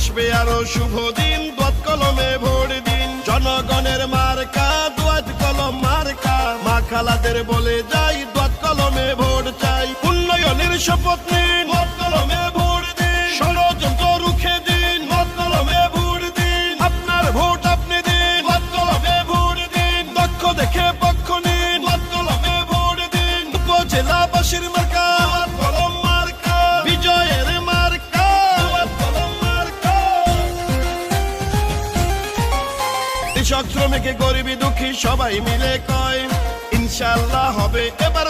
আসবে আরো শুভ দিন, দোয়াত কলমে ভোট দিন। জনগণের মার্কা দোয়াত কলম মার্কা, মা খালাদের বলে যাই দোয়াত কলমে ভোট চাই। উন্নয়নের শপথ নিন, দোয়াত কলমে ভোট দিন। ষড়যন্ত্র রুখে দিন, দোয়াত কলমে ভোট দিন। আপনার ভোট আপনি দিন, দোয়াত কলমে ভোট দিন। দক্ষ দেখে পক্ষ নিন, দোয়াত কলমে ভোট দিন। উপজেলাবাসীর মার্কা দোয়াত কলম মার্কা, বিজয়ের মার্কা দোয়াত কলম মার্কা। কৃষক শ্রমিক গরিবী দুঃখী সবাই মিলে কয় ইনশাআল্লাহ হবে এবার